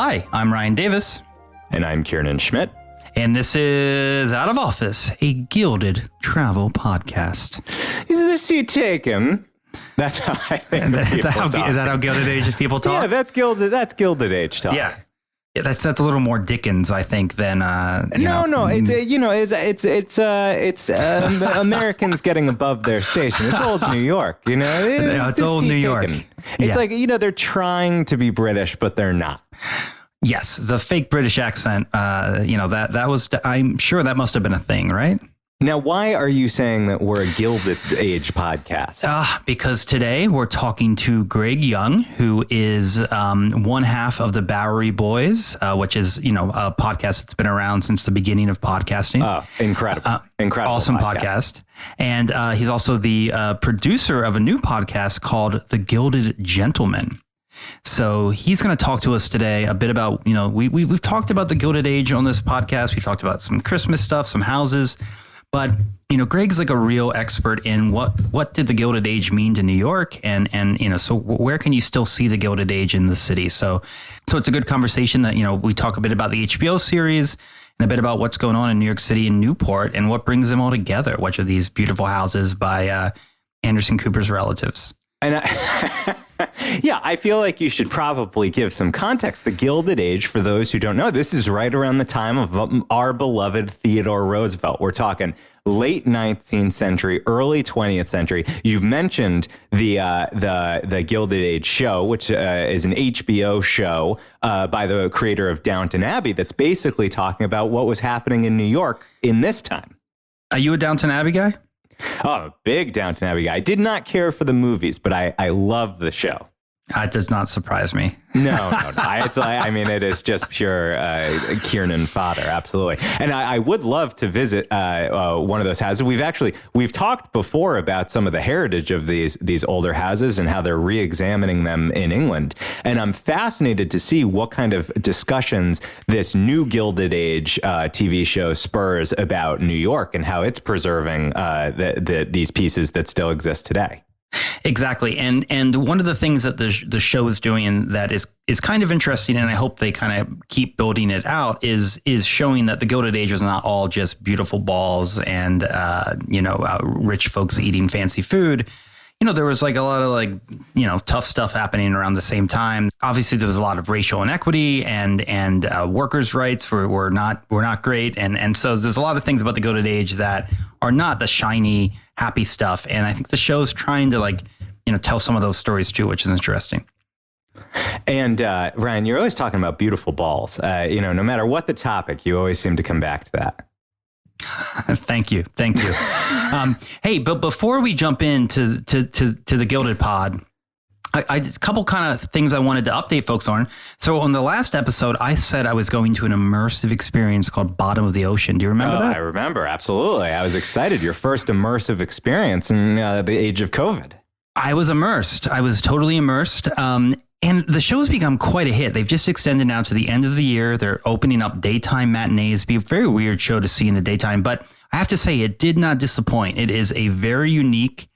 Hi, I'm Ryan Davis. And I'm Kiernan Schmidt. And this is Out of Office, a Gilded travel podcast. Is this you taken? That's how I think Is that how Gilded Age people talk? Yeah, that's Gilded Age talk. Yeah, that's a little more Dickens, I think, than No. It's Americans getting above their station. It's old New York, It's old New York. It's like they're trying to be British, but they're not. Yes, the fake British accent. That was. I'm sure that must have been a thing, right? Now, why are you saying that we're a Gilded Age podcast? Because today we're talking to Greg Young, who is one half of the Bowery Boys, which is, a podcast that's been around since the beginning of podcasting. Oh, incredible. Awesome podcast. And he's also the producer of a new podcast called The Gilded Gentleman. So he's going to talk to us today a bit about, we've talked about the Gilded Age on this podcast. We've talked about some Christmas stuff, some houses. But, Greg's like a real expert in what did the Gilded Age mean to New York? And so where can you still see the Gilded Age in the city? So it's a good conversation that, we talk a bit about the HBO series and a bit about what's going on in New York City and Newport and what brings them all together, which are these beautiful houses by Anderson Cooper's relatives. And I feel like you should probably give some context. The Gilded Age, for those who don't know, this is right around the time of our beloved Theodore Roosevelt. We're talking late 19th century, early 20th century. You've mentioned the Gilded Age show, which is an HBO show by the creator of Downton Abbey that's basically talking about what was happening in New York in this time. Are you a Downton Abbey guy? Oh, I'm a big Downton Abbey guy. I did not care for the movies, but I love the show. It does not surprise me. No. It is just pure Kiernan fodder. Absolutely. And I would love to visit one of those houses. We've talked before about some of the heritage of these older houses and how they're re-examining them in England. And I'm fascinated to see what kind of discussions this new Gilded Age TV show spurs about New York and how it's preserving these pieces that still exist today. Exactly. And one of the things that the show is doing and that is kind of interesting, and I hope they kind of keep building it out, is showing that the Gilded Age was not all just beautiful balls and, rich folks eating fancy food. There was like a lot of tough stuff happening around the same time. Obviously, there was a lot of racial inequity and workers' rights were not great. And so there's a lot of things about the Gilded Age that are not the shiny, happy stuff. And I think the show's trying to tell some of those stories too, which is interesting. And Ryan, you're always talking about beautiful balls. No matter what the topic, you always seem to come back to that. Thank you. Hey, but before we jump into the Gilded Pod, I just a couple kind of things I wanted to update folks on. So on the last episode, I said I was going to an immersive experience called Bottom of the Ocean. Do you remember that? I remember. Absolutely. I was excited. Your first immersive experience in the age of COVID. I was immersed. I was totally immersed. And the show's become quite a hit. They've just extended now to the end of the year. They're opening up daytime matinees. It'd be a very weird show to see in the daytime, but I have to say it did not disappoint. It is a very unique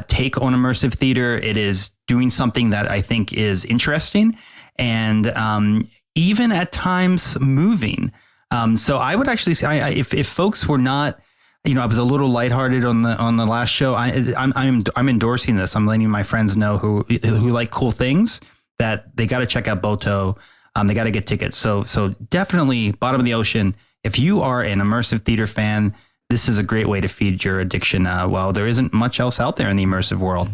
take on immersive theater. It is doing something that I think is interesting and even at times moving. So I would actually say if folks were not, I was a little lighthearted on the last show. I'm endorsing this. I'm letting my friends know who like cool things that they got to check out Boto. They got to get tickets. So definitely Bottom of the Ocean. If you are an immersive theater fan, this is a great way to feed your addiction. Well, there isn't much else out there in the immersive world.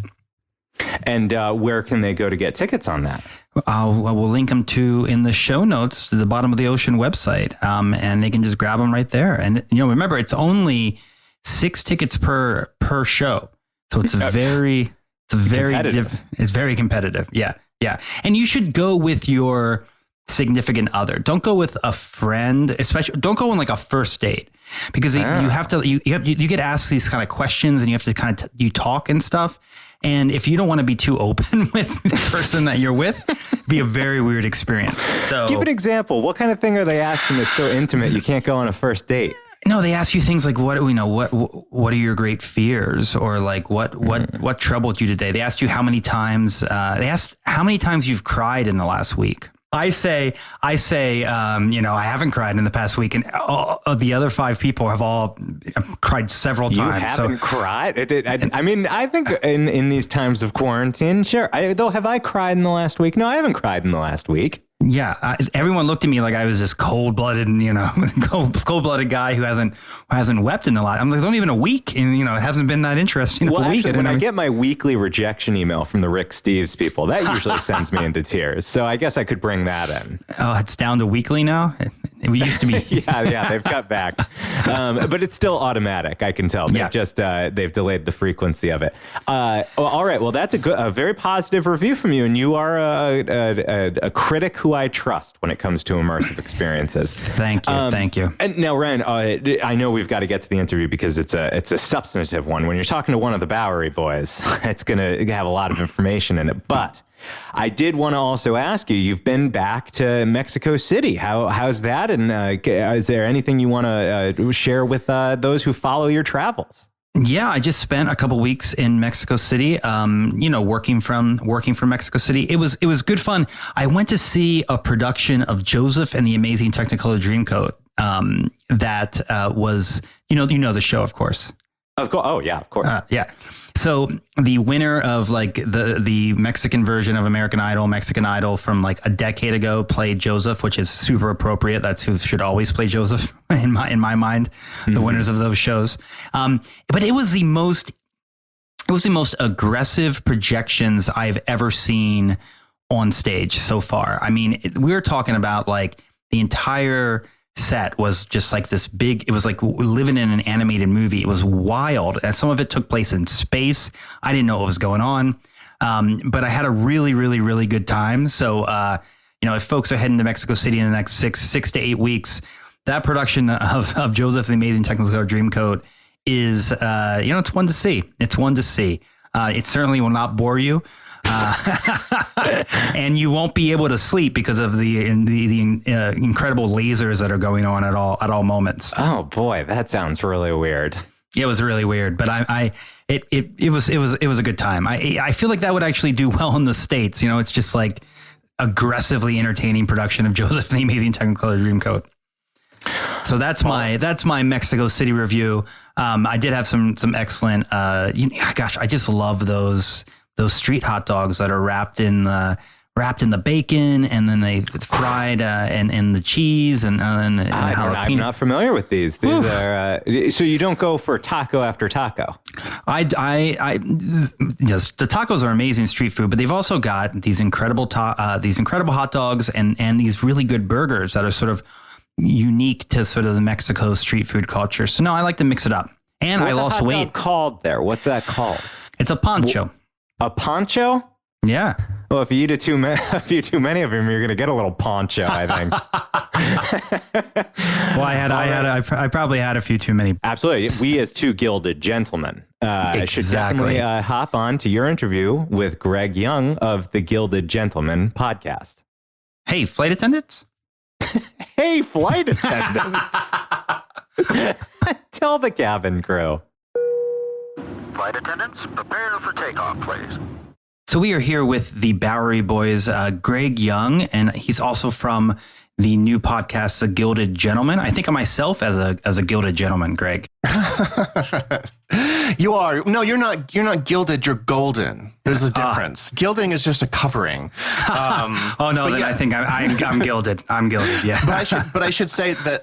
And where can they go to get tickets on that? We'll link them in the show notes to the Bottom of the Ocean website, and they can just grab them right there. And remember, it's only 6 tickets per show, so it's very competitive. Yeah, and you should go with your significant other. Don't go with a friend, especially. Don't go on like a first date because you have to. You get asked these kind of questions, and you have to kind of you talk and stuff. And if you don't want to be too open with the person that you're with, it'd be a very weird experience. So give an example. What kind of thing are they asking that's so intimate you can't go on a first date? No, they ask you things like, what are your great fears? Or like, what troubled you today? They asked you how many times, they asked how many times you've cried in the last week. I say, I haven't cried in the past week, and all of the other 5 people have all cried several times. You haven't cried? I mean, I think in these times of quarantine, sure. Have I cried in the last week? No, I haven't cried in the last week. Yeah, everyone looked at me like I was this cold-blooded, cold-blooded guy who hasn't wept in the last. I'm like, not even a week, and it hasn't been that interesting. Well, a week. Actually, when I get my weekly rejection email from the Rick Steves people, that usually sends me into tears. So I guess I could bring that in. Oh, it's down to weekly now. It used to be. yeah, they've cut back, but it's still automatic. I can tell. They've delayed the frequency of it. All right. Well, that's a very positive review from you, and you are a critic who I trust when it comes to immersive experiences. Thank you. And now, Ryan, I know we've got to get to the interview because it's a substantive one. When you're talking to one of the Bowery Boys, it's going to have a lot of information in it. But I did want to also ask you, you've been back to Mexico City. How's that? And is there anything you want to share with those who follow your travels? Yeah, I just spent a couple weeks in Mexico City, working from Mexico City. It was good fun. I went to see a production of Joseph and the Amazing Technicolor Dreamcoat. That was, the show, of course. Of course. Oh, yeah, of course. Yeah. So the winner of like the Mexican version of American Idol from like a decade ago played Joseph, which is super appropriate. That's who should always play Joseph in my mind, the winners of those shows. But it was the most aggressive projections I've ever seen on stage so far. I mean, we were talking about like the entire set was just like this big, it was like living in an animated movie. It was wild. And some of it took place in space. I didn't know what was going on. But I had a really, really, really good time. So, if folks are heading to Mexico City in the next six to 8 weeks, that production of Joseph the Amazing Technicolor Dreamcoat is, it's one to see. It's one to see. It certainly will not bore you. And you won't be able to sleep because of the incredible lasers that are going on at all moments. Oh boy, that sounds really weird. It was really weird, but it was a good time. I feel like that would actually do well in the States. It's just like aggressively entertaining production of Joseph the Amazing Technicolor Dreamcoat. So that's my Mexico City review. I did have some excellent. I just love those street hot dogs that are wrapped in the bacon and then they fried and the cheese and the jalapeno. I'm not familiar with these. These are so you don't go for taco after taco. Yes, the tacos are amazing street food, but they've also got these incredible hot dogs and these really good burgers that are sort of unique to sort of the Mexico street food culture. So no, I like to mix it up. And I lost weight. What's called there? What's that called? It's a poncho. A poncho? Yeah. Well, if you eat a few too many of them, you're going to get a little poncho, I think. Well, I probably had a few too many. Absolutely. We as two gilded gentlemen should definitely hop on to your interview with Greg Young of the Gilded Gentleman podcast. Hey, flight attendants. Hey, flight attendants. Tell the cabin crew. Flight attendants, prepare for takeoff, please. So we are here with the Bowery Boys, Greg Young, and he's also from the new podcast, The Gilded Gentleman. I think of myself as a gilded gentleman, Greg. You are. No, you're not. You're not gilded. You're golden. There's a difference. Gilding is just a covering. Oh no, then yeah. I think I'm gilded. I'm gilded. Yeah. But I should say that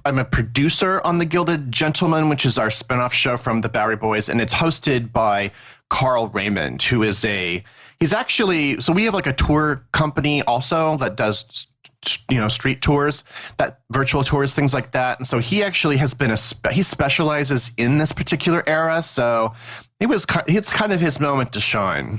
I'm a producer on The Gilded Gentleman, which is our spinoff show from the Bowery Boys, and it's hosted by Carl Raymond, who is he's actually, so we have like a tour company also that does street tours, that virtual tours, things like that. And so he actually has been he specializes in this particular era. So it's kind of his moment to shine,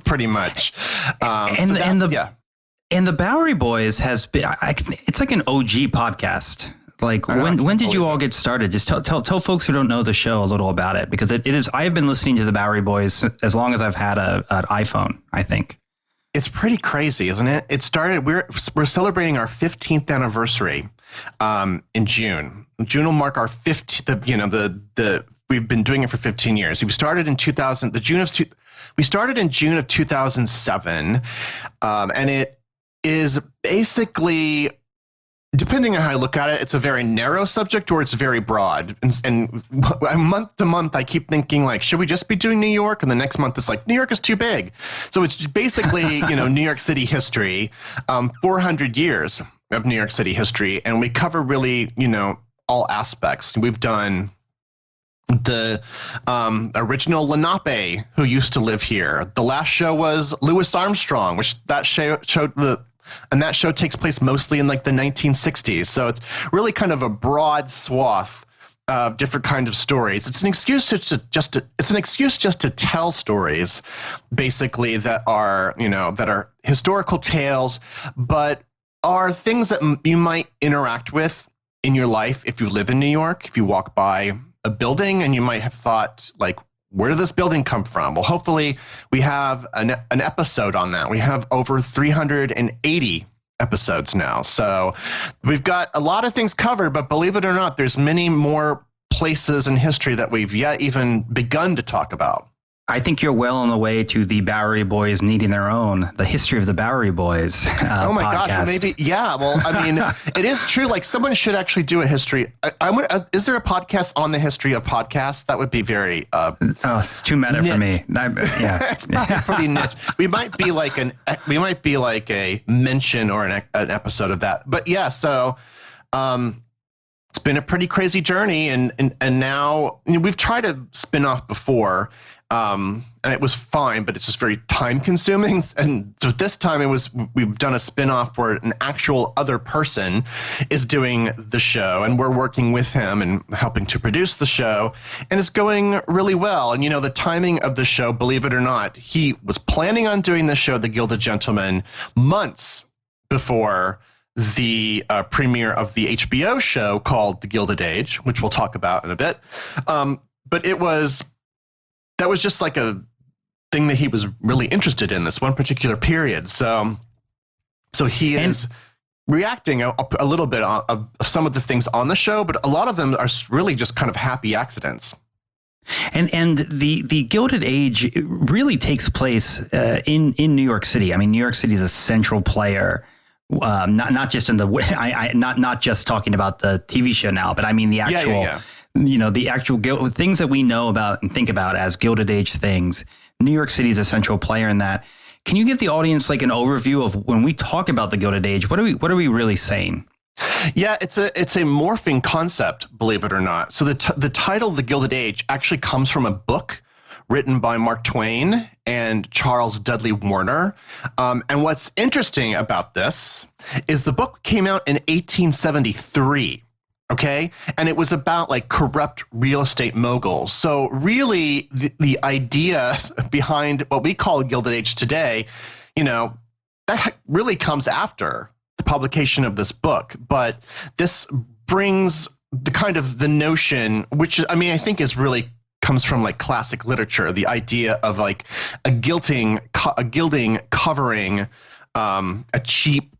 pretty much. And the Bowery Boys has been, it's like an OG podcast. Like when did you all get started? Just tell folks who don't know the show a little about it, because it is. I have been listening to the Bowery Boys as long as I've had an iPhone, I think. It's pretty crazy, isn't it? It started. We're celebrating our 15th anniversary in June. June will mark our 15th. We've been doing it for 15 years. We started in 2000. We started in June of 2007, and is basically, depending on how I look at it, it's a very narrow subject or it's very broad. And month to month, I keep thinking like, should we just be doing New York? And the next month it's like, New York is too big. So it's basically, New York City history, 400 years of New York City history. And we cover really, all aspects. We've done the original Lenape, who used to live here. The last show was Louis Armstrong, which that show takes place mostly in like the 1960s. So it's really kind of a broad swath of different kind of stories. It's an excuse just to tell stories, basically, that are historical tales, but are things that you might interact with in your life if you live in New York, if you walk by a building and you might have thought, like, where did this building come from? Well, hopefully we have an episode on that. We have over 380 episodes now. So we've got a lot of things covered, but believe it or not, there's many more places in history that we've yet even begun to talk about. I think you're well on the way to the Bowery Boys needing their own, the history of the Bowery Boys. Oh my podcast. gosh, maybe. Yeah. Well, I mean, it is true. Like, someone should actually do a history. Is there a podcast on the history of podcasts? That would be very. It's too meta for me. Yeah. It's probably pretty niche. We might be like a mention or an episode of that. But yeah, so it's been a pretty crazy journey, and now we've tried a spin-off before. And it was fine, but it's just very time consuming. And so this time we've done a spin-off where an actual other person is doing the show, and we're working with him and helping to produce the show, and it's going really well. And the timing of the show, believe it or not, he was planning on doing the show, The Gilded Gentleman, months before the premiere of the HBO show called The Gilded Age, which we'll talk about in a bit. But that was just like a thing that he was really interested in, this one particular period. So he is reacting a little bit of some of the things on the show, but a lot of them are really just kind of happy accidents. And the Gilded Age really takes place in New York City. I mean, New York City is a central player. Not just in the not just talking about the TV show now, but I mean the actual. Yeah. The actual things that we know about and think about as Gilded Age things. New York City is a central player in that. Can you give the audience like an overview of when we talk about the Gilded Age? What are we really saying? Yeah, it's a morphing concept, believe it or not. So the title, The Gilded Age, actually comes from a book written by Mark Twain and Charles Dudley Warner. And what's interesting about this is the book came out in 1873. Okay. And it was about like corrupt real estate moguls. So really the idea behind what we call Gilded Age today, that really comes after the publication of this book. But this brings the notion, which I think is really comes from like classic literature, the idea of like a gilding covering a cheap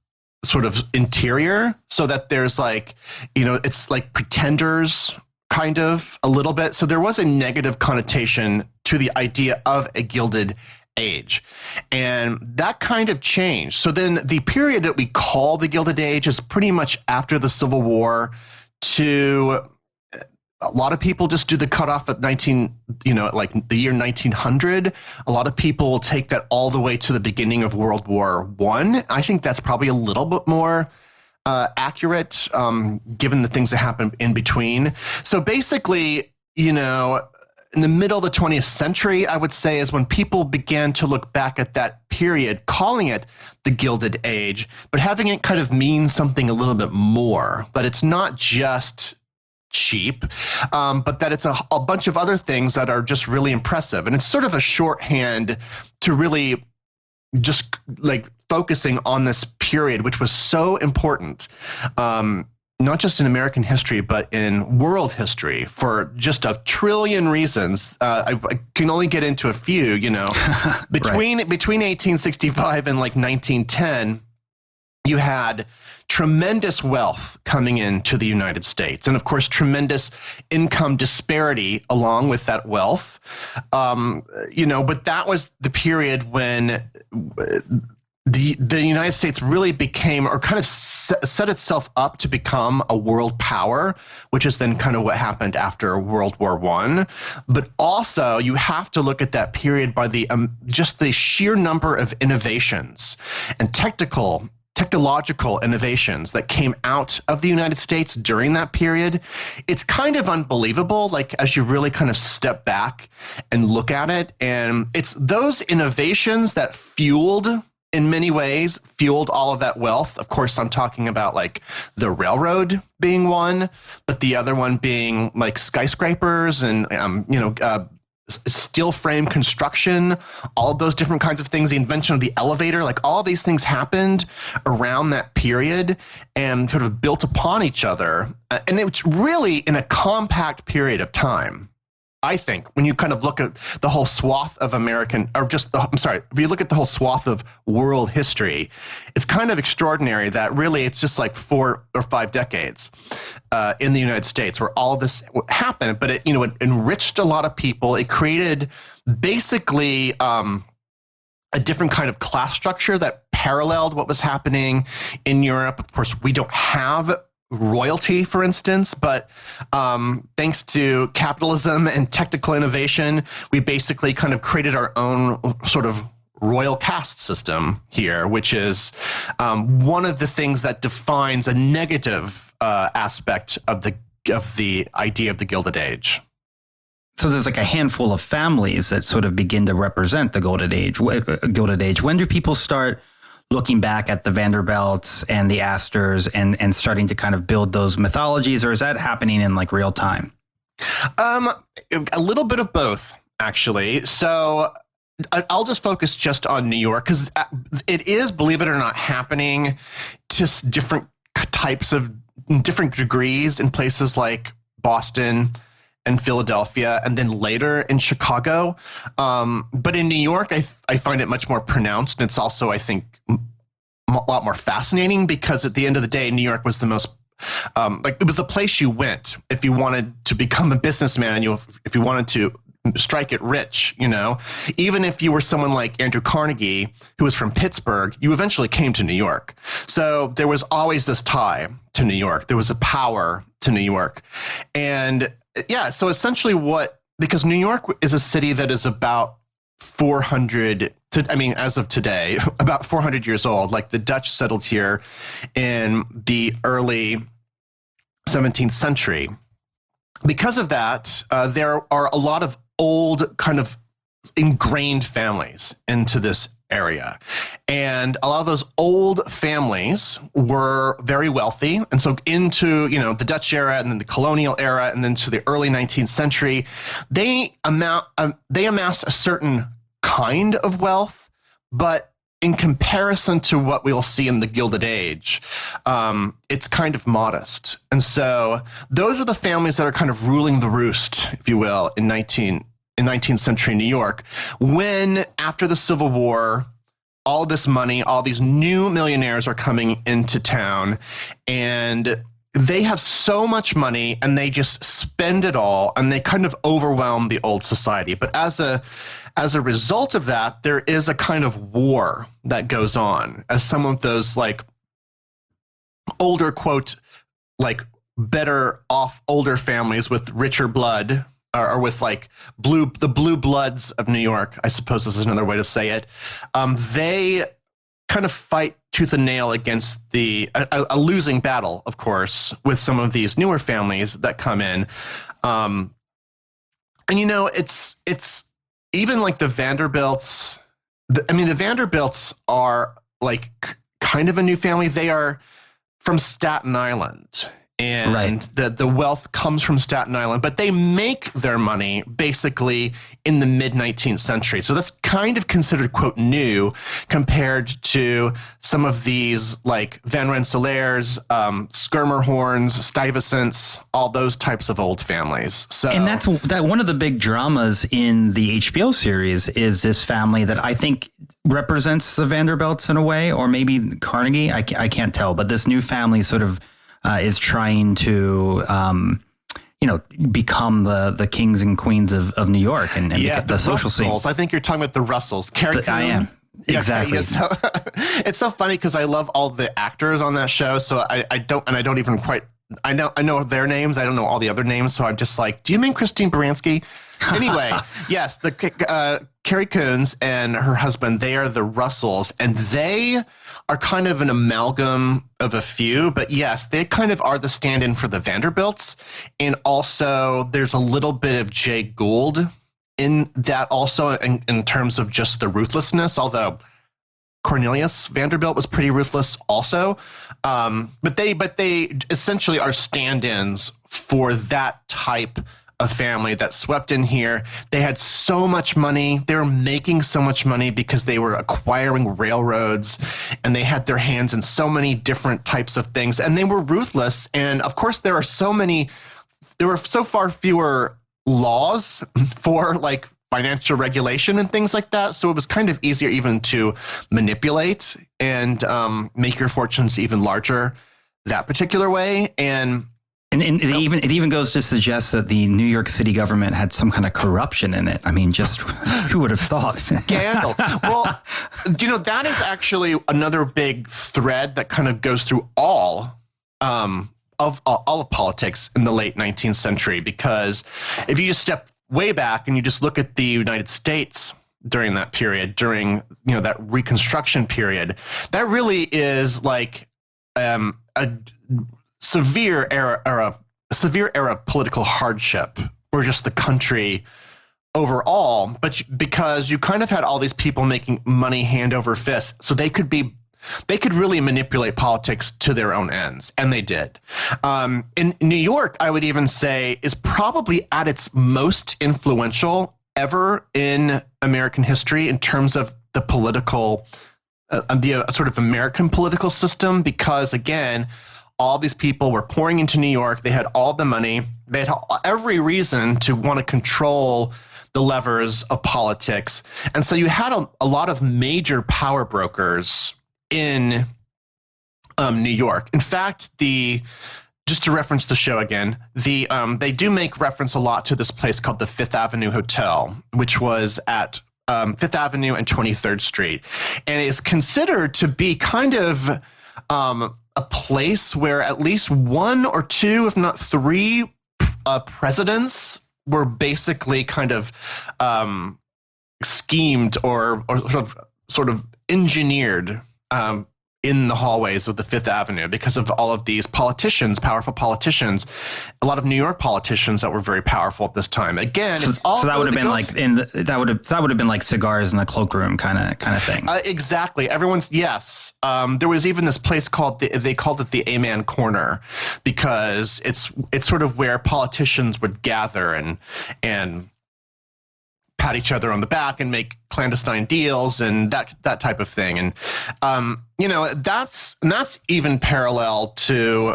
sort of interior, so that there's like, it's like pretenders kind of a little bit. So there was a negative connotation to the idea of a Gilded Age, and that kind of changed. So then the period that we call the Gilded Age is pretty much after the Civil War. To a lot of people just do the cutoff at like the year 1900. A lot of people will take that all the way to the beginning of World War I. I think that's probably a little bit more accurate, given the things that happened in between. So basically, in the middle of the 20th century, I would say, is when people began to look back at that period, calling it the Gilded Age, but having it kind of mean something a little bit more, that it's not just cheap, but that it's a bunch of other things that are just really impressive. And it's sort of a shorthand to really just like focusing on this period, which was so important, not just in American history, but in world history for just a trillion reasons. I can only get into a few, between 1865 and like 1910, you had tremendous wealth coming into the United States. And of course, tremendous income disparity along with that wealth. But that was the period when the United States really became, or kind of set itself up to become a world power, which is then kind of what happened after World War I. But also, you have to look at that period by the just the sheer number of innovations and technological innovations that came out of the United States during that period. It's kind of unbelievable, like as you really kind of step back and look at it. And it's those innovations that in many ways, fueled all of that wealth. Of course, I'm talking about like the railroad being one, but the other one being like skyscrapers and, steel frame construction, all of those different kinds of things, the invention of the elevator, like all of these things happened around that period and sort of built upon each other. And it's really in a compact period of time. I think when you kind of look at the whole swath of if you look at the whole swath of world history, it's kind of extraordinary that really it's just like 4 or 5 decades in the United States where all this happened. But it enriched a lot of people. It created basically a different kind of class structure that paralleled what was happening in Europe. Of course, we don't have royalty, for instance, but thanks to capitalism and technical innovation, we basically kind of created our own sort of royal caste system here, which is one of the things that defines a negative aspect of the idea of the Gilded Age. So there's like a handful of families that sort of begin to represent the Gilded Age. When do people start looking back at the Vanderbilts and the Astors and starting to kind of build those mythologies, or is that happening in like real time? A little bit of both, actually. So I'll just focus just on New York because it is, believe it or not, happening to different types of different degrees in places like Boston and Philadelphia, and then later in Chicago. But in New York, I find it much more pronounced. And it's also, I think, a lot more fascinating because at the end of the day, New York was the most, it was the place you went if you wanted to become a businessman and if you wanted to strike it rich, even if you were someone like Andrew Carnegie, who was from Pittsburgh, you eventually came to New York. So there was always this tie to New York. There was a power to New York. And yeah, so essentially because New York is a city that is about 400, as of today, about 400 years old. Like the Dutch settled here in the early 17th century. Because of that, there are a lot of old kind of ingrained families into this area. And a lot of those old families were very wealthy. And so into, the Dutch era and then the colonial era and then to the early 19th century, they amass a certain kind of wealth, but in comparison to what we'll see in the Gilded Age, it's kind of modest. And so those are the families that are kind of ruling the roost, if you will, in 19th century New York, when after the Civil War, all this money, all these new millionaires are coming into town, and they have so much money and they just spend it all, and they kind of overwhelm the old society. But as a result of that, there is a kind of war that goes on as some of those like older, quote, like better off older families with richer blood, or with like the blue bloods of New York, I suppose this is another way to say it. They kind of fight tooth and nail against a losing battle, of course, with some of these newer families that come in. And it's even like the Vanderbilts. The Vanderbilts are like kind of a new family. They are from Staten Island. And right. the wealth comes from Staten Island, but they make their money basically in the mid-19th century. So that's kind of considered, quote, new compared to some of these like Van Rensselaers, Schermerhorns, Stuyvesants, all those types of old families. So, and that's one of the big dramas in the HBO series is this family that I think represents the Vanderbilts in a way, or maybe Carnegie. I can't tell, but this new family sort of is trying to, become the kings and queens of New York and the social scene. I think you're talking about the Russells. Carrie Coon. I am. Exactly. Yeah, so it's so funny because I love all the actors on that show. So I don't even quite. I know their names. I don't know all the other names. So I'm just like, do you mean Christine Baranski? Anyway, yes, the Carrie Coons and her husband, they are the Russells, and they are kind of an amalgam of a few. But yes, they kind of are the stand-in for the Vanderbilts, and also there's a little bit of Jay Gould in that also in terms of just the ruthlessness, although Cornelius Vanderbilt was pretty ruthless also. But they essentially are stand-ins for that type of family that swept in here. They had so much money. They were making so much money because they were acquiring railroads, and they had their hands in so many different types of things, and they were ruthless. And of course, there were so far fewer laws for like financial regulation and things like that. So it was kind of easier even to manipulate and make your fortunes even larger that particular way. And it even goes to suggest that the New York City government had some kind of corruption in it. I mean, just who would have thought? Scandal. Well, that is actually another big thread that kind of goes through all of politics in the late 19th century, because if you just step way back and you just look at the United States during that period, during that Reconstruction period, that really is like a severe era of political hardship for just the country overall. But because you kind of had all these people making money hand over fist, so they could really manipulate politics to their own ends, and they did. In New York, I would even say, is probably at its most influential ever in American history in terms of the political, the sort of American political system, because again, all these people were pouring into New York. They had all the money. They had every reason to want to control the levers of politics. And so you had a lot of major power brokers in New York. In fact, just to reference the show again, they do make reference a lot to this place called the Fifth Avenue Hotel, which was at Fifth Avenue and 23rd Street, and is considered to be kind of a place where at least one or two, if not three, presidents were basically kind of schemed or sort of engineered in the hallways of the Fifth Avenue because of all of these politicians, powerful politicians, a lot of New York politicians that were very powerful at this time. Again, it's all so that would have been like that would have been like cigars in the cloakroom kind of thing. Exactly. Yes. There was even this place called they called it the A-Man Corner because it's sort of where politicians would gather and pat each other on the back and make clandestine deals and that type of thing. And that's even parallel to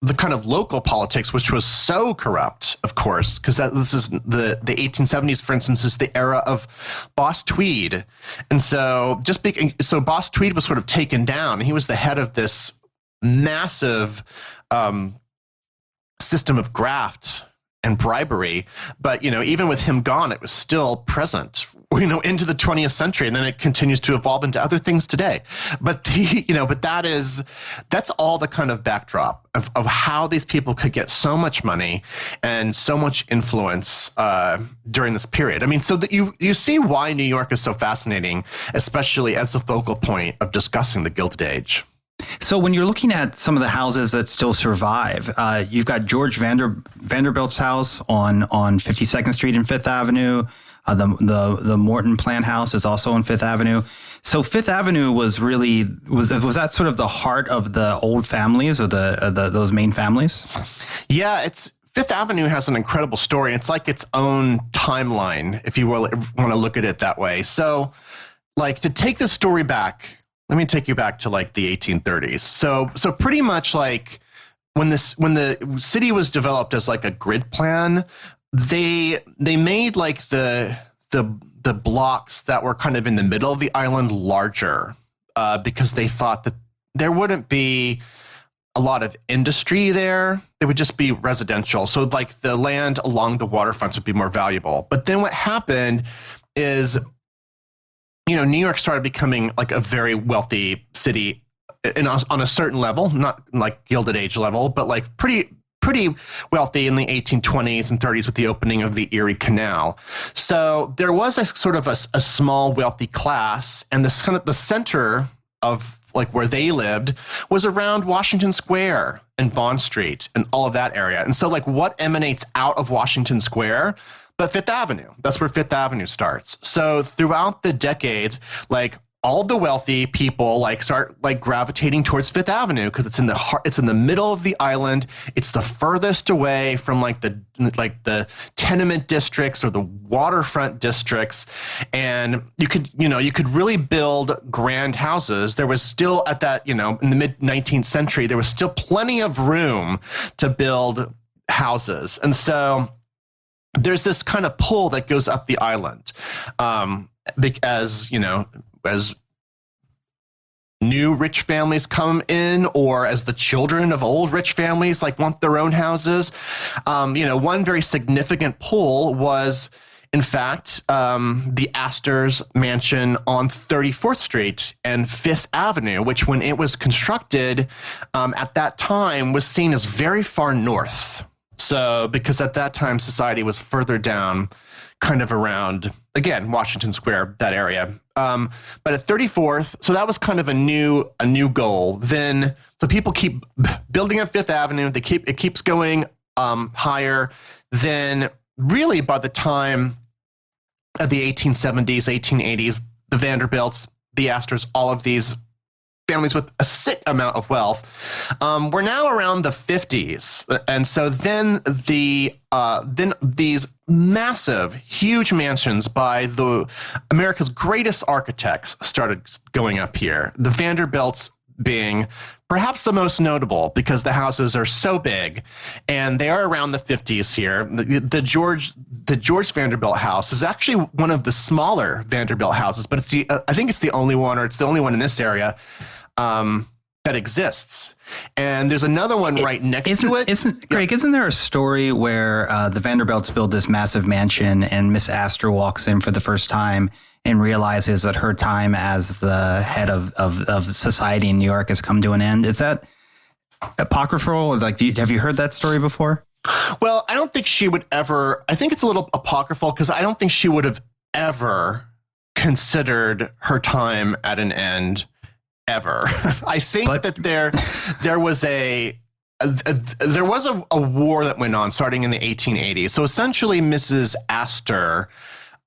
the kind of local politics, which was so corrupt, of course, because this is the 1870s, for instance, is the era of Boss Tweed. And so so Boss Tweed was sort of taken down. He was the head of this massive system of graft and bribery, but even with him gone, it was still present, into the 20th century, and then it continues to evolve into other things today. But that's all the kind of backdrop of how these people could get so much money and so much influence during this period. I mean, so that you see why New York is so fascinating, especially as the focal point of discussing the Gilded Age. So when you're looking at some of the houses that still survive, you've got George Vanderbilt's house on 52nd Street and Fifth Avenue. The Morton Plant House is also on Fifth Avenue. So Fifth Avenue was that sort of the heart of the old families or those main families? Yeah, Fifth Avenue has an incredible story. It's like its own timeline, if you want to look at it that way. So, like, to take this story back. Let me take you back to like the 1830s. So pretty much like when the city was developed as like a grid plan, they made like the blocks that were kind of in the middle of the island larger because they thought that there wouldn't be a lot of industry there. It would just be residential. So like the land along the waterfronts would be more valuable. But then what happened is New York started becoming like a very wealthy city on a certain level, not like Gilded Age level, but like pretty wealthy in the 1820s and 30s with the opening of the Erie Canal. So there was a sort of a small wealthy class, and this kind of the center of like where they lived was around Washington Square and Bond Street and all of that area. And so like what emanates out of Washington Square? But Fifth Avenue. That's where Fifth Avenue starts. So throughout the decades, like all the wealthy people like start like gravitating towards Fifth Avenue because it's in the heart, it's in the middle of the island. It's the furthest away from like the tenement districts or the waterfront districts, and you could really build grand houses. There was still at that in the mid 19th century there was still plenty of room to build houses, and so there's this kind of pull that goes up the island, as new rich families come in, or as the children of old rich families like want their own houses. One very significant pull was, in fact, the Astor's mansion on 34th Street and 5th Avenue, which when it was constructed at that time was seen as very far north. So because at that time society was further down, kind of around, again, Washington Square, that area. But at 34th, so that was kind of a new goal. Then so people keep building up Fifth Avenue. It keeps going higher. Then really by the time of the 1870s, 1880s, the Vanderbilts, the Astors, all of these families with a sick amount of wealth. We're now around the 50s. And so then then these massive, huge mansions by America's greatest architects started going up here. The Vanderbilts being perhaps the most notable because the houses are so big, and they are around the 50s here. The George Vanderbilt house is actually one of the smaller Vanderbilt houses, but I think it's the only one, or it's the only one in this area that exists. And there's another one right next to it. Greg, isn't there a story where the Vanderbilts build this massive mansion and Miss Astor walks in for the first time and realizes that her time as the head of society in New York has come to an end? Is that apocryphal? Like, have you heard that story before? Well, I don't think she would ever. I think it's a little apocryphal because I don't think she would have ever considered her time at an end. Ever. I think that there was a war that went on starting in the 1880s. So essentially, Mrs. Astor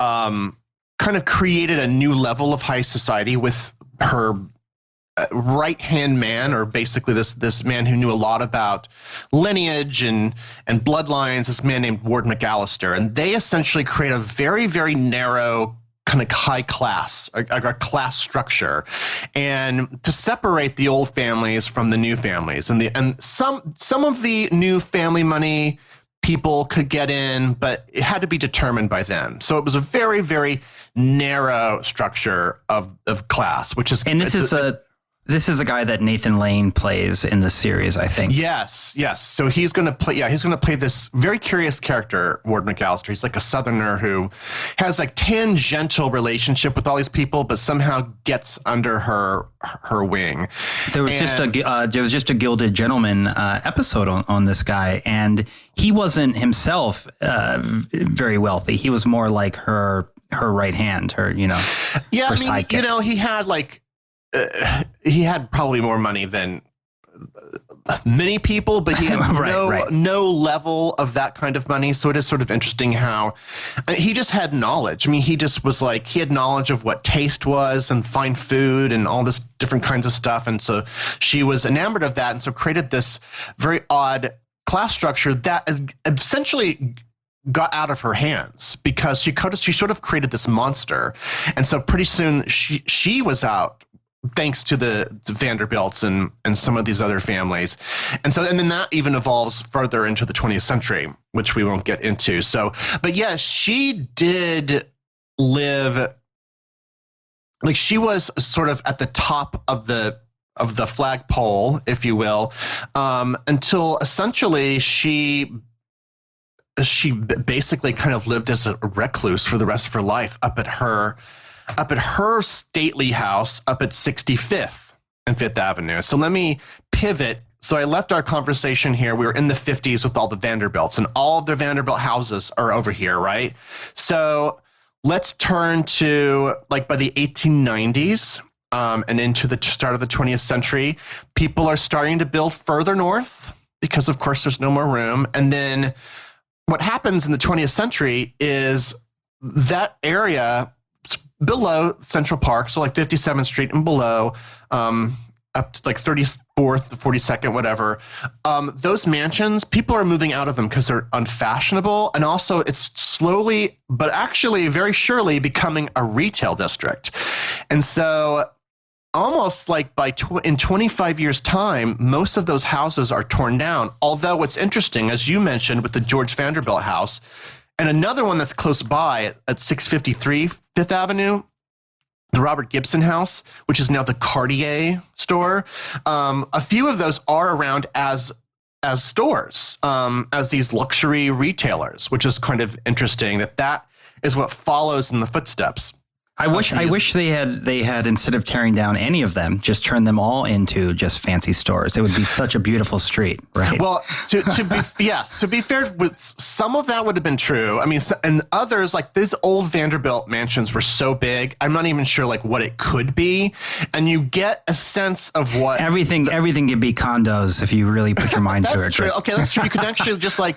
kind of created a new level of high society with her right-hand man, or basically this man who knew a lot about lineage and bloodlines, this man named Ward McAllister. And they essentially create a very, very narrow kind of high class, a class structure, and to separate the old families from the new families. And some of the new family money people could get in, but it had to be determined by them. So it was a very, very narrow structure of class, which is, and this is a guy that Nathan Lane plays in the series, I think. Yes. So he's going to play. Yeah, he's going to play this very curious character, Ward McAllister. He's like a Southerner who has like tangential relationship with all these people, but somehow gets under her wing. There was just a Gilded Gentleman episode on this guy, and he wasn't himself very wealthy. He was more like her right hand. Her sidekick. He had like. He had probably more money than many people, but he had no level of that kind of money. So it is sort of interesting how he just had knowledge. I mean, he just was like, he had knowledge of what taste was and fine food and all this different kinds of stuff. And so she was enamored of that. And so created this very odd class structure that essentially got out of her hands because she sort of created this monster. And so pretty soon she was out, thanks to the Vanderbilts and some of these other families. And then that even evolves further into the 20th century, which we won't get into. So, but yeah, she did live, like she was sort of at the top of the flagpole, if you will, until essentially she basically kind of lived as a recluse for the rest of her life up at her up at her stately house up at 65th and 5th Avenue. So let me pivot. So I left our conversation here. We were in the 50s with all the Vanderbilts, and all of their Vanderbilt houses are over here, right? So let's turn to like by the 1890s and into the start of the 20th century. People are starting to build further north because, of course, there's no more room. And then what happens in the 20th century is that area below Central Park, so like 57th Street and below, up to like 34th, 42nd, whatever. Those mansions, people are moving out of them because they're unfashionable. And also it's slowly, but actually very surely becoming a retail district. And so almost like in 25 years time, most of those houses are torn down. Although what's interesting, as you mentioned with the George Vanderbilt house, and another one that's close by at 653 Fifth Avenue, the Robert Gibson house, which is now the Cartier store. A few of those are around as stores, as these luxury retailers, which is kind of interesting that is what follows in the footsteps. I wish they had instead of tearing down any of them, just turned them all into just fancy stores. It would be such a beautiful street, right? Well, to be fair, with some of that would have been true. I mean, and others, like these old Vanderbilt mansions were so big, I'm not even sure like what it could be. And you get a sense of what everything could be condos if you really put your mind to it. That's true. Okay, that's true. You could actually just like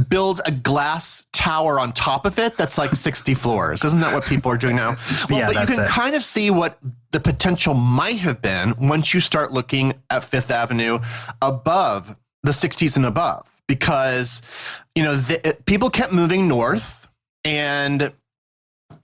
build a glass tower on top of it that's like 60 floors. Isn't that what people are doing now? Well, yeah, but you can kind of see what the potential might have been once you start looking at Fifth Avenue above the 60s and above, because, you know, people kept moving north and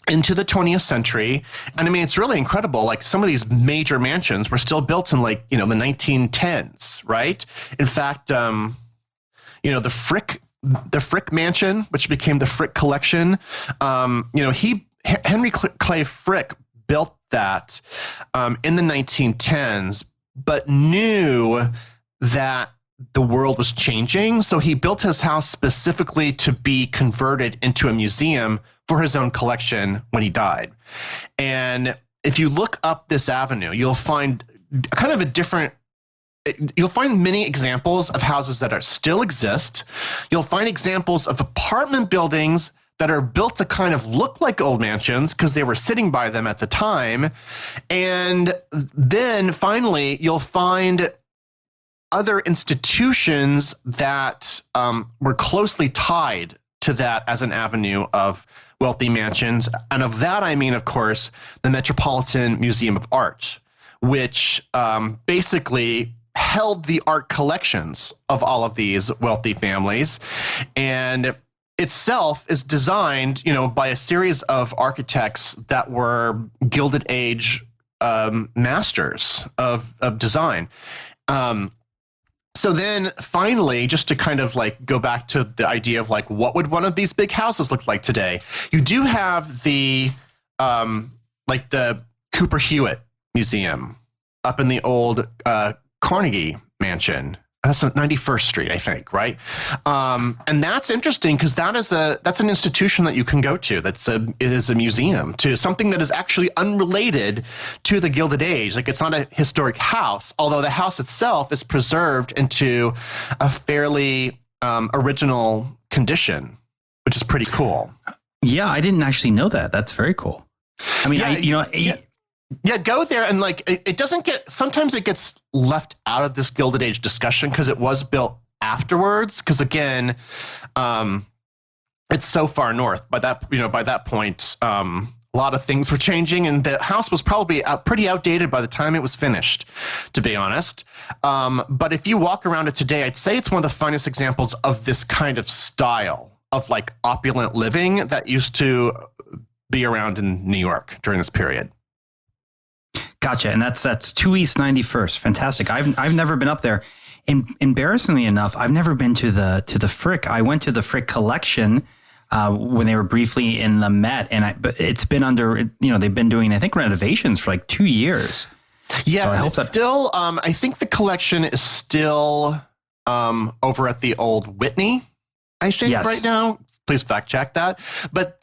into the 20th century. And I mean, it's really incredible. Like some of these major mansions were still built in like, you know, the 1910s, right? In fact, you know, the Frick Mansion, which became the Frick Collection, you know, Henry Clay Frick built that in the 1910s, but knew that the world was changing. So he built his house specifically to be converted into a museum for his own collection when he died. And if you look up this avenue, you'll find kind of you'll find many examples of houses that still exist. You'll find examples of apartment buildings that are built to kind of look like old mansions because they were sitting by them at the time. And then finally, you'll find other institutions that were closely tied to that as an avenue of wealthy mansions. And of that, I mean, of course, the Metropolitan Museum of Art, which basically held the art collections of all of these wealthy families. And itself is designed, you know, by a series of architects that were Gilded Age masters of design. So then finally, just to kind of like go back to the idea of like, what would one of these big houses look like today? You do have the like the Cooper Hewitt Museum up in the old Carnegie Mansion. That's on 91st Street, I think, right? And that's interesting because that's an institution that you can go to. It is a museum to something that is actually unrelated to the Gilded Age. Like it's not a historic house, although the house itself is preserved into a fairly original condition, which is pretty cool. Yeah, I didn't actually know that. That's very cool. I mean, Yeah, go there and like it doesn't get. Sometimes it gets left out of this Gilded Age discussion because it was built afterwards. Because again, it's so far north. By that point, a lot of things were changing, and the house was probably pretty outdated by the time it was finished, to be honest. But if you walk around it today, I'd say it's one of the finest examples of this kind of style of like opulent living that used to be around in New York during this period. Gotcha. And that's 2 East 91st. Fantastic. I've never been up there. Embarrassingly enough, I've never been to the Frick. I went to the Frick collection when they were briefly in the Met, but it's been under, they've been doing, I think, renovations for like 2 years. Yeah, so I hope still, I think the collection is still over at the old Whitney, I think, right now. please fact check that. But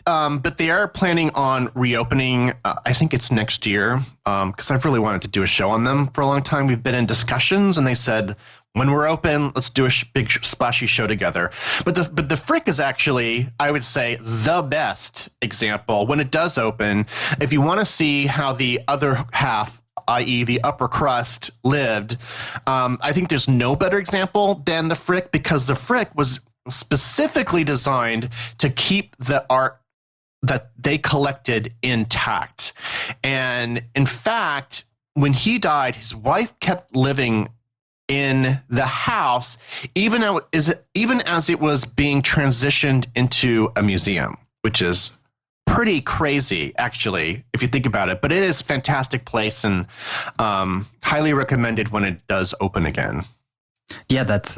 they are planning on reopening. I think it's next year, because I've really wanted to do a show on them for a long time. We've been in discussions, and they said, when we're open, let's do a big splashy show together. But the Frick is actually, I would say, the best example when it does open. If you want to see how the other half, i.e. the upper crust, lived, I think there's no better example than the Frick, because the Frick was specifically designed to keep the art that they collected intact. And in fact, when he died, his wife kept living in the house, even as it was being transitioned into a museum, which is pretty crazy, actually, if you think about it. But it is a fantastic place, and highly recommended when it does open again. Yeah, that's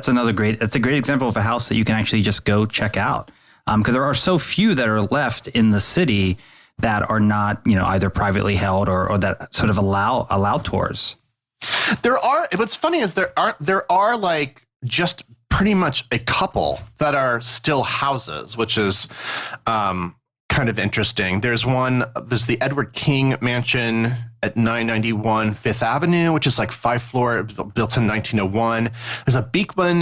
another great. That's a great example of a house that you can actually just go check out, because there are so few that are left in the city that are not, either privately held or that sort of allow tours. There are. What's funny is there are like just pretty much a couple that are still houses, which is kind of interesting. There's the Edward King Mansion at 991 Fifth Avenue, which is like 5-floor, built in 1901. There's a Beekman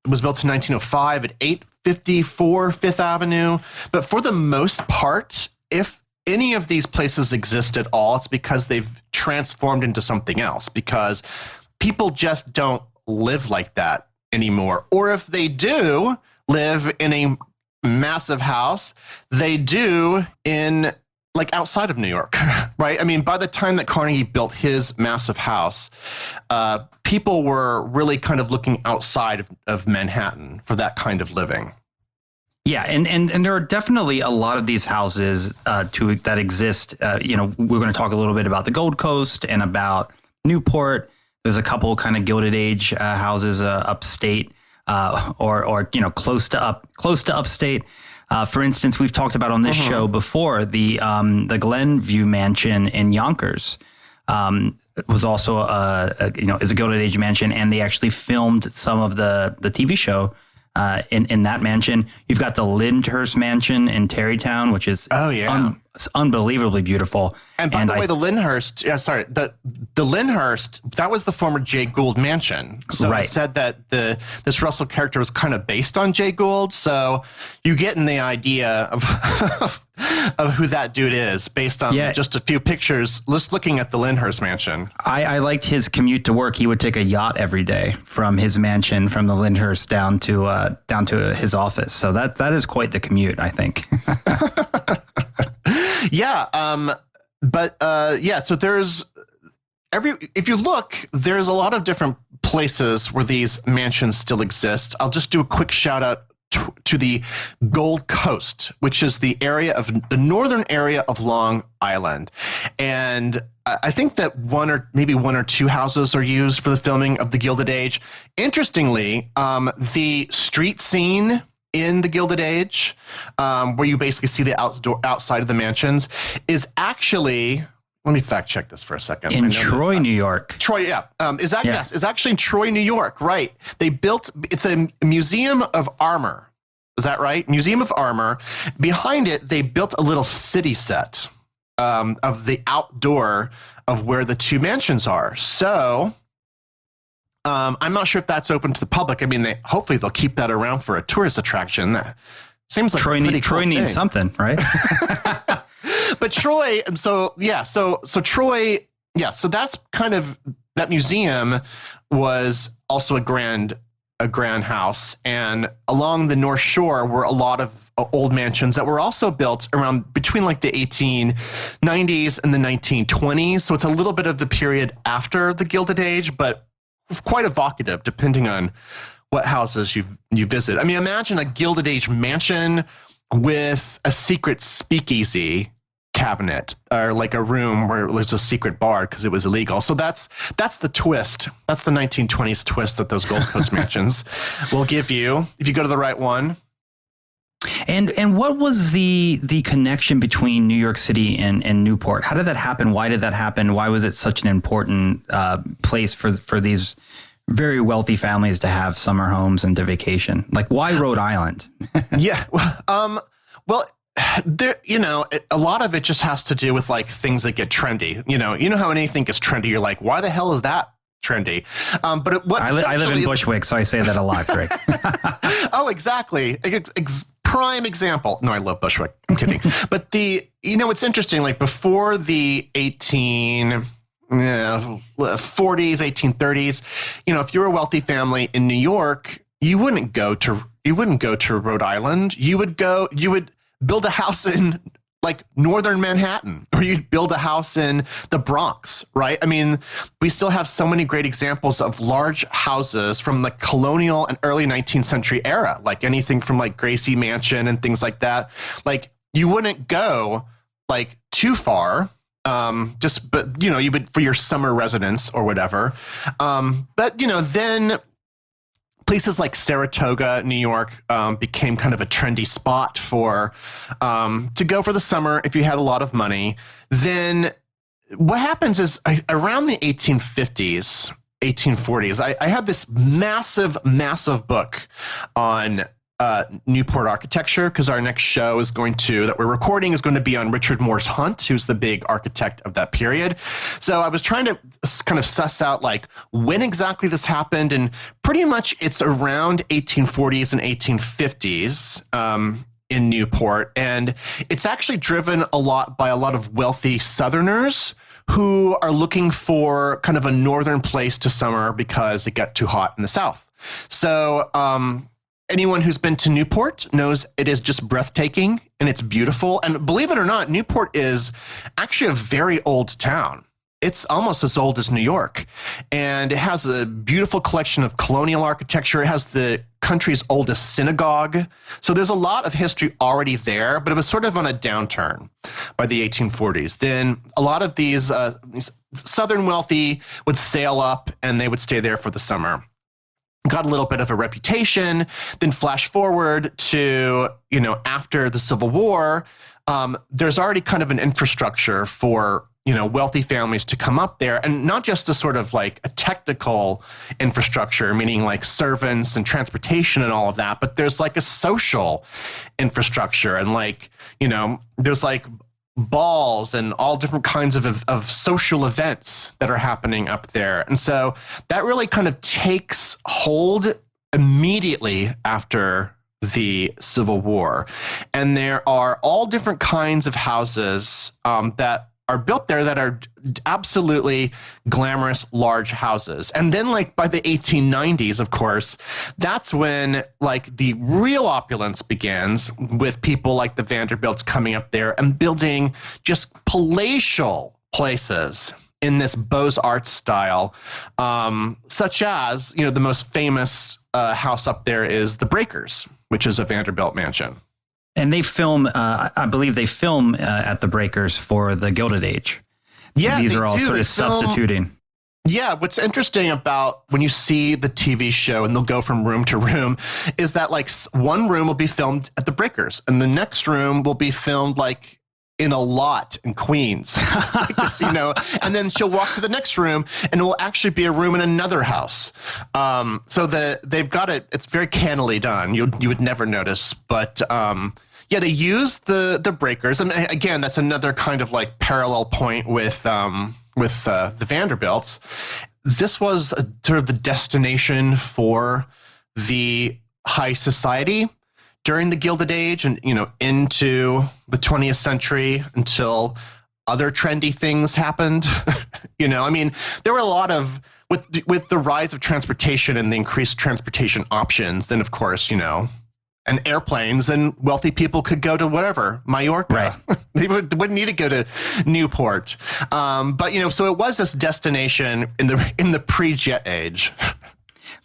was built in 1905 at 854 Fifth Avenue. But for the most part, if any of these places exist at all, it's because they've transformed into something else, because people just don't live like that anymore. Or if they do live in a massive house, they do in like outside of New York, right? I mean, by the time that Carnegie built his massive house, people were really kind of looking outside of Manhattan for that kind of living. Yeah, and there are definitely a lot of these houses that exist. We're going to talk a little bit about the Gold Coast and about Newport. There's a couple kind of Gilded Age houses upstate, or close to upstate. For instance, we've talked about on this show before the Glenview Mansion in Yonkers. Was also is a Gilded Age mansion, and they actually filmed some of the TV show in that mansion. You've got the Lyndhurst Mansion in Tarrytown, which is unbelievably beautiful. And by the way, the Lyndhurst, the Lyndhurst, that was the former Jay Gould Mansion. So I said that this Russell character was kind of based on Jay Gould. So you getting the idea of who that dude is based on just a few pictures, just looking at the Lyndhurst Mansion. I liked his commute to work. He would take a yacht every day from his mansion, from the Lyndhurst down to his office. So that is quite the commute, I think. So there's if you look, there's a lot of different places where these mansions still exist. I'll just do a quick shout out to the Gold Coast, which is the northern area of Long Island. And I think that one or two houses are used for the filming of the Gilded Age. Interestingly, the street scene in the Gilded Age, where you basically see the outside of the mansions, is actually, let me fact check this for a second. In Troy, New York. Troy, yes, is actually in Troy, New York, right? It's a museum of armor. Is that right? Museum of Armor. Behind it, they built a little city set of the outdoor of where the two mansions are. So I'm not sure if that's open to the public. I mean, hopefully they'll keep that around for a tourist attraction. That seems like Troy needs something, right? But Troy, so Troy, so that's kind of, that museum was also a grand house, and along the North Shore were a lot of old mansions that were also built around between like the 1890s and the 1920s. So it's a little bit of the period after the Gilded Age, but quite evocative depending on what houses you visit. I mean, imagine a Gilded Age mansion with a secret speakeasy cabinet, or like a room where there's a secret bar because it was illegal. So that's the twist. That's the 1920s twist that those Gold Coast mansions will give you if you go to the right one. And what was the connection between New York City and Newport? How did that happen? Why did that happen? Why was it such an important place for these very wealthy families to have summer homes and to vacation. Like, why Rhode Island? Yeah. Well, there, a lot of it just has to do with like things that get trendy. You know how anything gets trendy, you're like, why the hell is that trendy? I live in Bushwick, so I say that a lot, Greg. Oh, exactly. Prime example. No, I love Bushwick. I'm kidding. But it's interesting. Like before the 1840s, 1830s, if you're a wealthy family in New York, you wouldn't go to Rhode Island. You would build a house in like northern Manhattan, or you'd build a house in the Bronx, right? I mean, we still have so many great examples of large houses from the colonial and early 19th century era, like anything from like Gracie Mansion and things like that. Like you wouldn't go like too far, but you would for your summer residence or whatever. But then places like Saratoga, New York, became kind of a trendy spot for to go for the summer if you had a lot of money. Then what happens is around the 1850s, 1840s, I had this massive book on Newport architecture, because our next show that we're recording is going to be on Richard Morse Hunt, who's the big architect of that period. So I was trying to kind of suss out like when exactly this happened, and pretty much it's around 1840s and 1850s in Newport, and it's actually driven a lot by a lot of wealthy Southerners who are looking for kind of a northern place to summer because it got too hot in the South. So anyone who's been to Newport knows it is just breathtaking and it's beautiful. And believe it or not, Newport is actually a very old town. It's almost as old as New York. And it has a beautiful collection of colonial architecture. It has the country's oldest synagogue. So there's a lot of history already there, but it was sort of on a downturn by the 1840s. Then a lot of these Southern wealthy would sail up and they would stay there for the summer. Got a little bit of a reputation, then flash forward to, after the Civil War, there's already kind of an infrastructure for, wealthy families to come up there, and not just a sort of like a technical infrastructure, meaning like servants and transportation and all of that, but there's like a social infrastructure, and like, there's like balls and all different kinds of social events that are happening up there. And so that really kind of takes hold immediately after the Civil War. And there are all different kinds of houses that are built there that are absolutely glamorous, large houses. And then like by the 1890s, of course, that's when like the real opulence begins, with people like the Vanderbilts coming up there and building just palatial places in this Beaux-Arts style, such as, the most famous house up there is the Breakers, which is a Vanderbilt mansion. And they film, I believe they film at the Breakers for the GildedAge. Yeah, these are all sort of substituting. Yeah, what's interesting about when you see the TV show and they'll go from room to room is that like one room will be filmed at the Breakers and the next room will be filmed like in a lot in Queens, like this, and then she'll walk to the next room and it will actually be a room in another house. So they've got it. It's very cannily done. You would never notice, but they use the Breakers. And again, that's another kind of like parallel point with the Vanderbilts. This was sort of the destination for the high society during the Gilded Age and, into the 20th century until other trendy things happened. There were a lot of, with the rise of transportation and the increased transportation options, then of course, and airplanes, then wealthy people could go to whatever, Mallorca. Right. They wouldn't need to go to Newport. So it was this destination in the pre-jet age.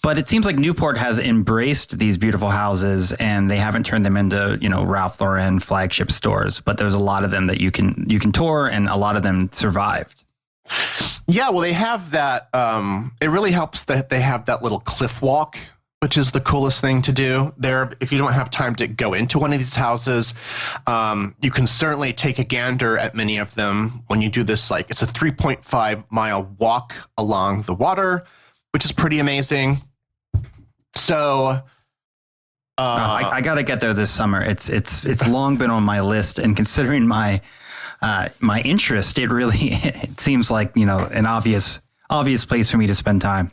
But it seems like Newport has embraced these beautiful houses and they haven't turned them into, Ralph Lauren flagship stores. But there's a lot of them that you can tour, and a lot of them survived. Yeah, well, they have that. It really helps that they have that little cliff walk, which is the coolest thing to do there. If you don't have time to go into one of these houses, you can certainly take a gander at many of them when you do this. Like, it's a 3.5 mile walk along the water, which is pretty amazing. So I got to get there this summer. It's long been on my list, and considering my interest, it seems like, an obvious place for me to spend time.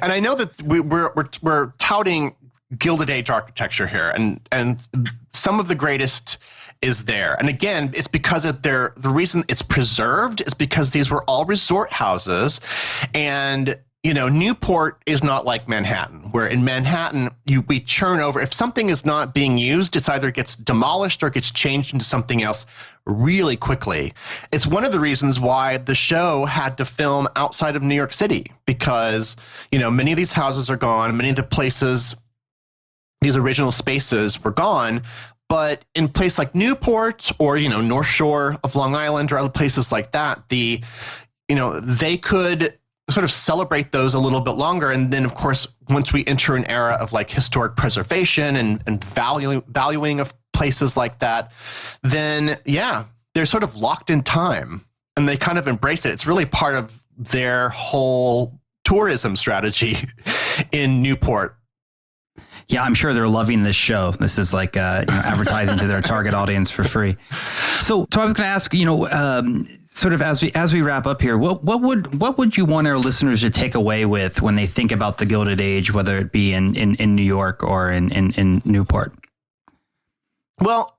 And I know that we're touting Gilded Age architecture here, and some of the greatest is there. And again, it's because the reason it's preserved is because these were all resort houses, and Newport is not like Manhattan, where in Manhattan we churn over. If something is not being used, it's either gets demolished or gets changed into something else really quickly. It's one of the reasons why the show had to film outside of New York City, because many of these houses are gone, many of the places, these original spaces were gone. But in place like Newport or North Shore of Long Island or other places like that, they could sort of celebrate those a little bit longer. And then, of course, once we enter an era of like historic preservation and valuing of places like that, then they're sort of locked in time and they kind of embrace it. It's really part of their whole tourism strategy in Newport. Yeah, I'm sure they're loving this show. This is like advertising to their target audience for free. So I was going to ask, sort of as we wrap up here, what would you want our listeners to take away with when they think about the Gilded Age, whether it be in New York or in Newport? Well,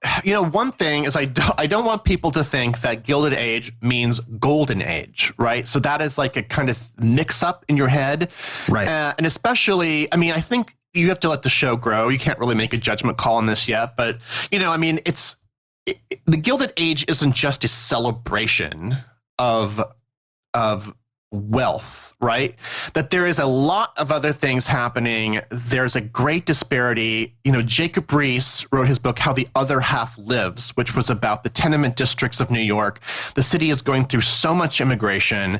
one thing is I don't want people to think that Gilded Age means Golden Age, right? So that is like a kind of mix up in your head. Right. And especially, I think you have to let the show grow. You can't really make a judgment call on this yet, but the Gilded Age isn't just a celebration of wealth, right? That there is a lot of other things happening. There's a great disparity. Jacob Riis wrote his book, How the Other Half Lives, which was about the tenement districts of New York. The city is going through so much immigration.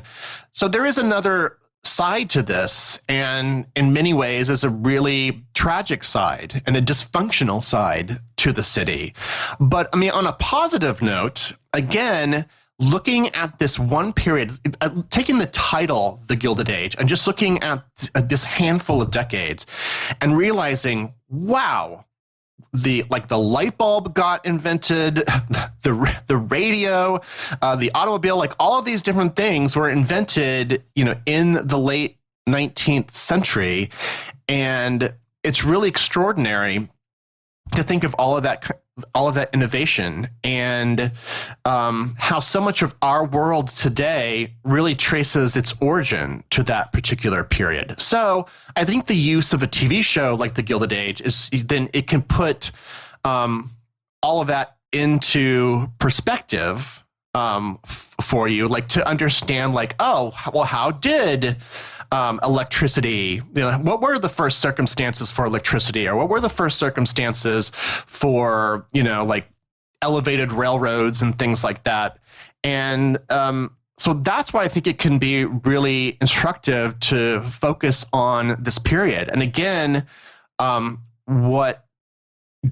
So there is another side to this, and in many ways is a really tragic side and a dysfunctional side to the city. But on a positive note, again, looking at this one period, taking the title, The Gilded Age, and just looking at this handful of decades and realizing, wow, the light bulb got invented, the radio, the automobile, like all of these different things were invented, in the late 19th century. And it's really extraordinary to think of all of that innovation and how so much of our world today really traces its origin to that particular period. So I think the use of a TV show like The Gilded Age is then it can put all of that into perspective for you, like to understand, like, oh, well, how did electricity, what were the first circumstances for electricity, or what were the first circumstances for, like elevated railroads and things like that. And so that's why I think it can be really instructive to focus on this period. And again, what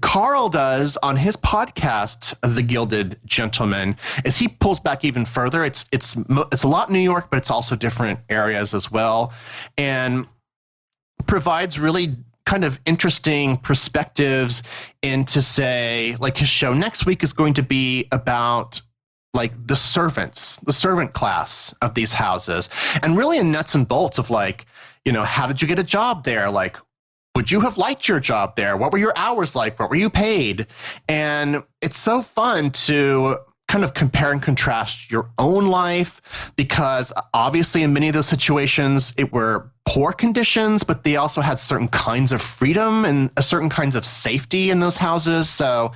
Carl does on his podcast, The Gilded Gentleman, is he pulls back even further. It's a lot New York, but it's also different areas as well, and provides really kind of interesting perspectives into, say, like his show next week is going to be about like the servant class of these houses, and really in nuts and bolts of like, how did you get a job there? Like, would you have liked your job there? What were your hours like? What were you paid? And it's so fun to kind of compare and contrast your own life, because obviously in many of those situations, it were poor conditions, but they also had certain kinds of freedom and certain kinds of safety in those houses. So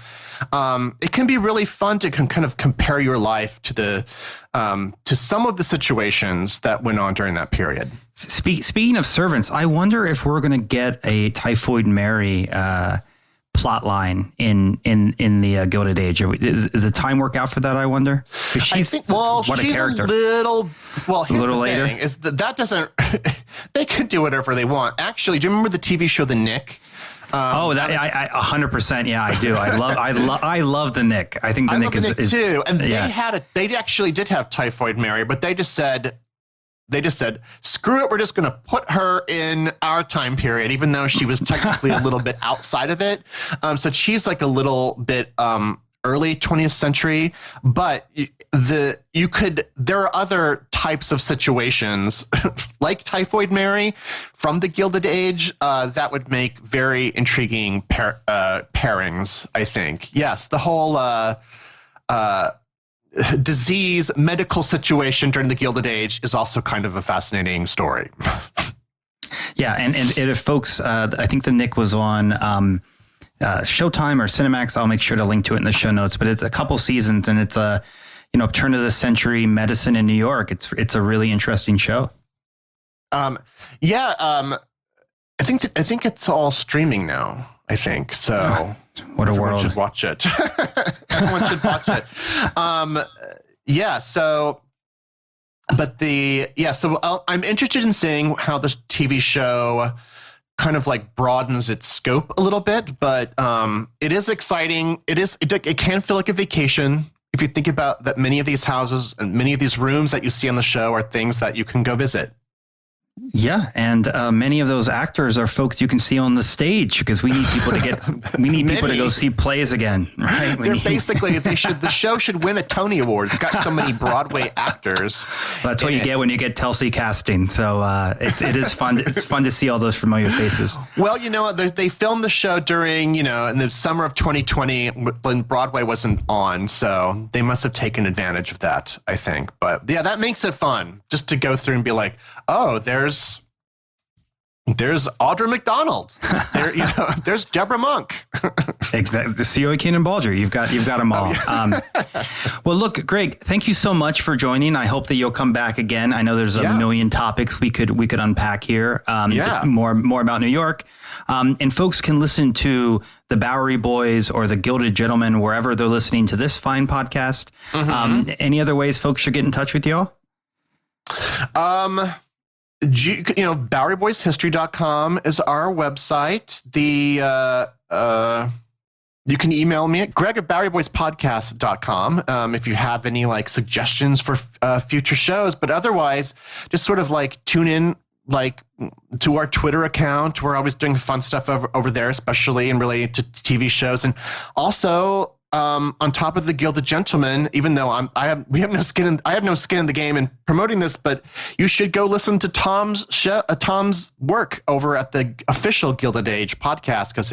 it can be really fun to kind of compare your life to some of the situations that went on during that period. Speaking of servants, I wonder if we're going to get a Typhoid Mary plot line in the Gilded Age. Is the time work out for that, I wonder? She's a character. Here's the later thing, is that doesn't they can do whatever they want. Actually, do you remember the TV show The Nick? I 100%. Yeah, I do. I love the Nick. I think the Nick is too. And they actually did have Typhoid Mary, but they just said, they just said, screw it, we're just going to put her in our time period, even though she was technically a little bit outside of it. So she's like a little bit early 20th century, but there are other types of situations like Typhoid Mary from the Gilded Age that would make very intriguing pairings, I think. Yes, the whole disease medical situation during the Gilded Age is also kind of a fascinating story. Yeah, and if folks, I think the Nick was on Showtime or Cinemax. I'll make sure to link to it in the show notes. But it's a couple seasons, and it's a turn of the century medicine in New York. It's a really interesting show. I think it's all streaming now. I think so. What a everyone world! Should watch it. Everyone should watch it. I'm interested in seeing how the TV show kind of like broadens its scope a little bit, but it is exciting. It can feel like a vacation if you think about that. Many of these houses and many of these rooms that you see on the show are things that you can go visit. Yeah, and many of those actors are folks you can see on the stage because we need people to people to go see plays again, right? The show should win a Tony Award. It's got so many Broadway actors. That's what you get when you get Telsey casting. So it is fun. It's fun to see all those familiar faces. Well, they filmed the show during, in the summer of 2020 when Broadway wasn't on. So they must have taken advantage of that, I think. But yeah, that makes it fun just to go through and be like, oh, there's Audra McDonald. There's Deborah Monk. Exactly. The CEO Keenan Balger. You've got them all. Well, look, Greg, thank you so much for joining. I hope that you'll come back again. I know there's a million topics we could unpack here. More about New York. And folks can listen to the Bowery Boys or the Gilded Gentleman wherever they're listening to this fine podcast. Mm-hmm. Any other ways folks should get in touch with y'all? BoweryBoysHistory.com is our website. You can email me at greg@BoweryBoysPodcast.com if you have any suggestions for future shows. But otherwise, just sort of tune in to our Twitter account. We're always doing fun stuff over there, especially in related to TV shows. And also, on top of the Gilded Gentleman, even though I have no skin in the game in promoting this, but you should go listen to Tom's work over at the official Gilded Age podcast because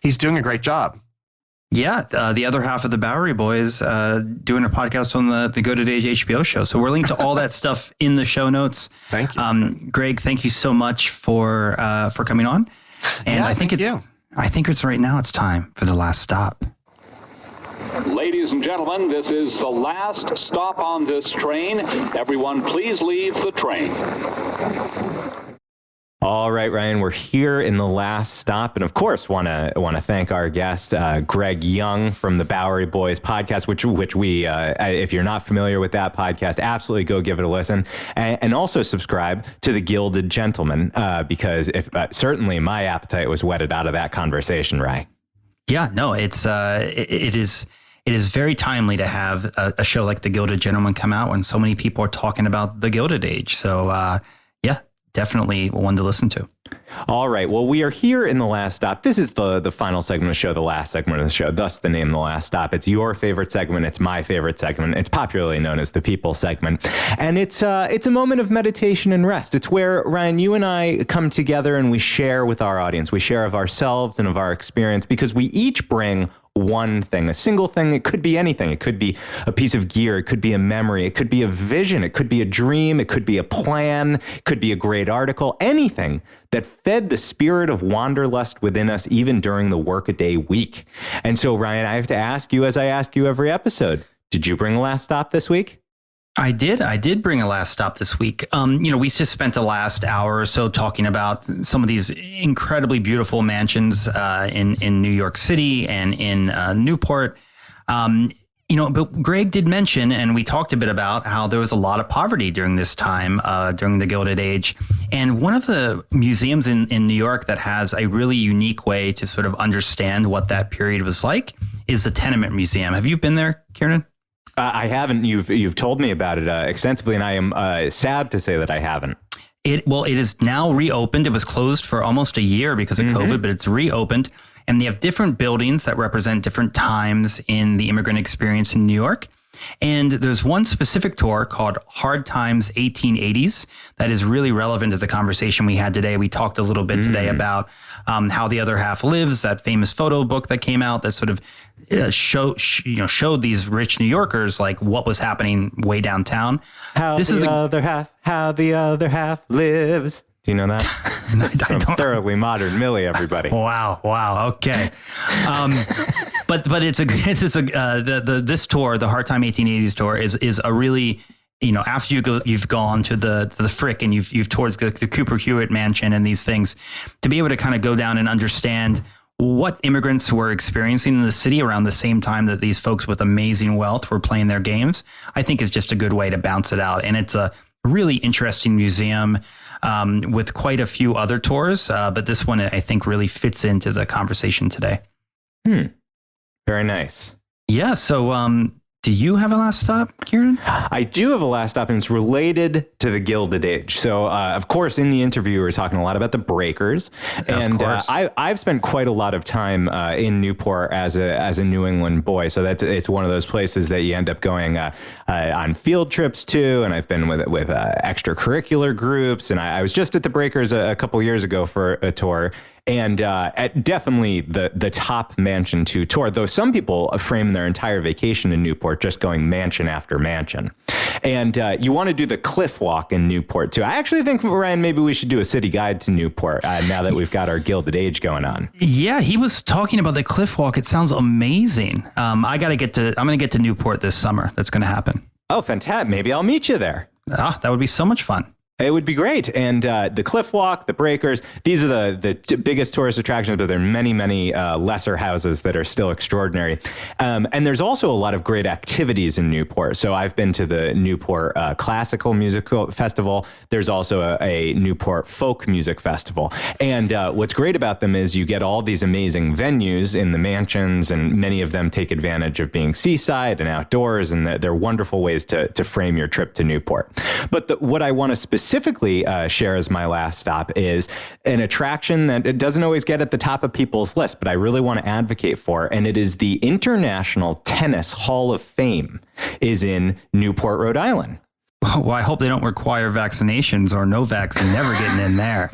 he's doing a great job. Yeah, the other half of the Bowery Boys doing a podcast on the Gilded Age HBO show. So we're linked to all that stuff in the show notes. Thank you, Greg. Thank you so much for coming on. And I think it's right now. It's time for the last stop. Ladies and gentlemen, this is the last stop on this train. Everyone, please leave the train. All right, Ryan, we're here in the last stop. And of course, want to thank our guest, Greg Young from the Bowery Boys podcast, which we, if you're not familiar with that podcast, absolutely go give it a listen. And also subscribe to the Gilded Gentleman, because certainly my appetite was whetted out of that conversation, Ryan. Yeah, no, it is very timely to have a show like The Gilded Gentleman come out when so many people are talking about the Gilded Age. So, definitely one to listen to. All right. Well, we are here in the last stop. This is the final segment of the show, the last segment of the show, thus the name The Last Stop. It's your favorite segment. It's my favorite segment. It's popularly known as the People segment. And it's a moment of meditation and rest. It's where, Ryan, you and I come together and we share with our audience. We share of ourselves and of our experience because we each bring one thing, a single thing. It could be anything. It could be a piece of gear. It could be a memory. It could be a vision. It could be a dream. It could be a plan. It could be a great article. Anything that fed the spirit of wanderlust within us, even during the workaday week. And so, Ryan, I have to ask you, as I ask you every episode, did you bring a last stop this week? I did bring a last stop this week. We just spent the last hour or so talking about some of these incredibly beautiful mansions in New York City and in Newport. But Greg did mention, and we talked a bit about how there was a lot of poverty during this time, during the Gilded Age. And one of the museums in New York that has a really unique way to sort of understand what that period was like is the Tenement Museum. Have you been there, Kiernan? I haven't. You've told me about it extensively, and I am sad to say that I haven't. It is now reopened. It was closed for almost a year because of COVID, but it's reopened. And they have different buildings that represent different times in the immigrant experience in New York. And there's one specific tour called Hard Times 1880s that is really relevant to the conversation we had today. We talked a little bit today about How the Other Half Lives, that famous photo book that came out that sort of showed these rich New Yorkers like what was happening way downtown. How the other half lives. Do you know that? From Thoroughly Modern Millie, everybody. Wow. Okay. But this tour, the Hard Time 1880s tour is a really, after you've gone to the Frick and you've towards the Cooper Hewitt mansion and these things, to be able to kind of go down and understand what immigrants were experiencing in the city around the same time that these folks with amazing wealth were playing their games, I think is just a good way to bounce it out. And it's a really interesting museum with quite a few other tours. But this one, I think, really fits into the conversation today. Very nice. Yeah. So do you have a last stop, Kiernan? I do have a last stop, and it's related to the Gilded Age. So, of course, in the interview, we were talking a lot about the Breakers. And I've spent quite a lot of time in Newport as a New England boy. So it's one of those places that you end up going on field trips to. And I've been with extracurricular groups. And I was just at the Breakers a couple years ago for a tour. And definitely the top mansion to tour, though some people frame their entire vacation in Newport just going mansion after mansion. And you want to do the cliff walk in Newport, too. I actually think, Ryan, maybe we should do a city guide to Newport now that we've got our Gilded Age going on. Yeah, he was talking about the cliff walk. It sounds amazing. I'm going to get to Newport this summer. That's going to happen. Oh, fantastic. Maybe I'll meet you there. That would be so much fun. It would be great. And the Cliff Walk, the Breakers, these are the biggest tourist attractions, but there are many, many lesser houses that are still extraordinary. And there's also a lot of great activities in Newport. So I've been to the Newport Classical Musical Festival. There's also a Newport Folk Music Festival. And what's great about them is you get all these amazing venues in the mansions, and many of them take advantage of being seaside and outdoors, and they're wonderful ways to frame your trip to Newport. But what I want to specifically share as my last stop is an attraction that it doesn't always get at the top of people's list, but I really want to advocate for, and it is the International Tennis Hall of Fame is in Newport, Rhode Island. Well, I hope they don't require vaccinations or no vaccine, never getting in there.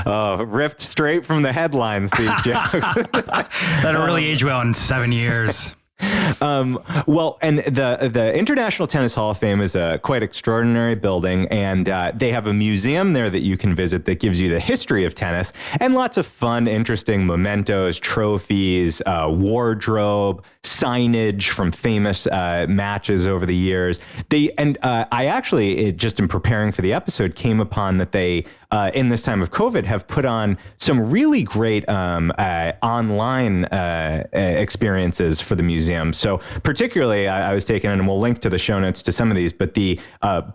Oh, ripped straight from the headlines, these jokes. That'll really age well in 7 years. Well, and the International Tennis Hall of Fame is a quite extraordinary building, and they have a museum there that you can visit that gives you the history of tennis and lots of fun, interesting mementos, trophies, wardrobe, signage from famous matches over the years. I actually, just in preparing for the episode, came upon that they, in this time of COVID, have put on some really great online experiences for the museum. So particularly, I was taken, and we'll link to the show notes to some of these, but the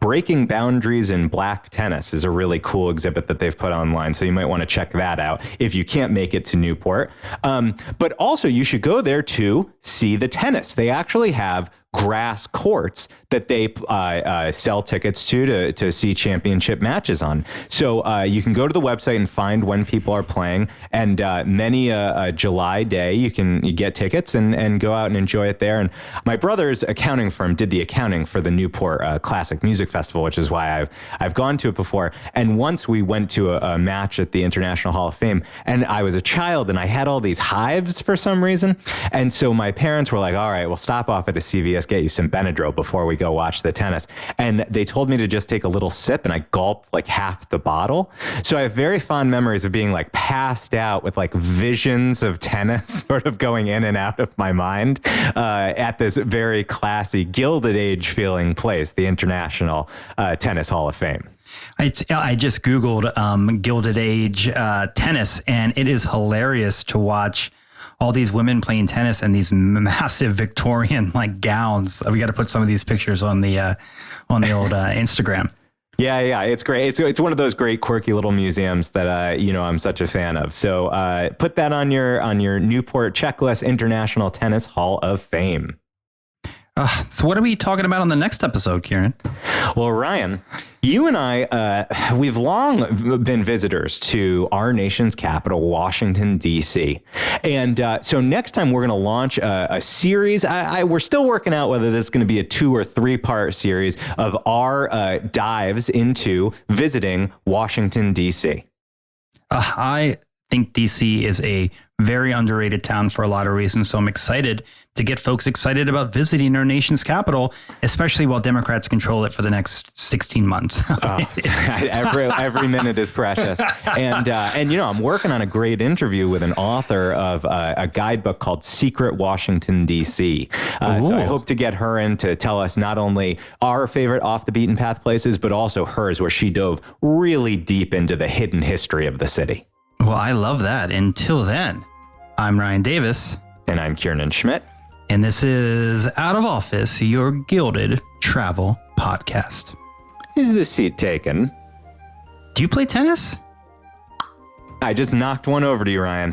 Breaking Boundaries in Black Tennis is a really cool exhibit that they've put online. So you might want to check that out if you can't make it to Newport. But also you should go there to see the tennis. They actually have grass courts that they sell tickets to see championship matches on. So you can go to the website and find when people are playing, and many a July day you get tickets and go out and enjoy it there. And my brother's accounting firm did the accounting for the Newport Classic Music Festival, which is why I've gone to it before. And once we went to a match at the International Hall of Fame, and I was a child and I had all these hives for some reason. And so my parents were like, all right, we'll stop off at a CVS, get you some Benadryl before we go watch the tennis. And they told me to just take a little sip, and I gulped like half the bottle. So I have very fond memories of being like passed out with like visions of tennis sort of going in and out of my mind at this very classy Gilded Age feeling place, the International Tennis Hall of Fame. I just Googled Gilded Age tennis, and it is hilarious to watch all these women playing tennis in these massive Victorian like gowns. We got to put some of these pictures on the old Instagram. Yeah, it's great. It's one of those great quirky little museums that I'm such a fan of. So put that on your Newport checklist, International Tennis Hall of Fame. So what are we talking about on the next episode, Kieran? Well, Ryan, you and I, we've long been visitors to our nation's capital, Washington, D.C. And so next time we're going to launch a series. We're still working out whether this is going to be a 2 or 3 part series of our dives into visiting Washington, D.C. I think D.C. is a very underrated town for a lot of reasons. So I'm excited to get folks excited about visiting our nation's capital, especially while Democrats control it for the next 16 months. Every minute is precious. And I'm working on a great interview with an author of a guidebook called Secret Washington, D.C. So I hope to get her in to tell us not only our favorite off the beaten path places, but also hers, where she dove really deep into the hidden history of the city. Well, I love that. Until then, I'm Ryan Davis. And I'm Kiernan Schmidt. And this is Out of Office, your Gilded Travel Podcast. Is the seat taken? Do you play tennis? I just knocked one over to you, Ryan.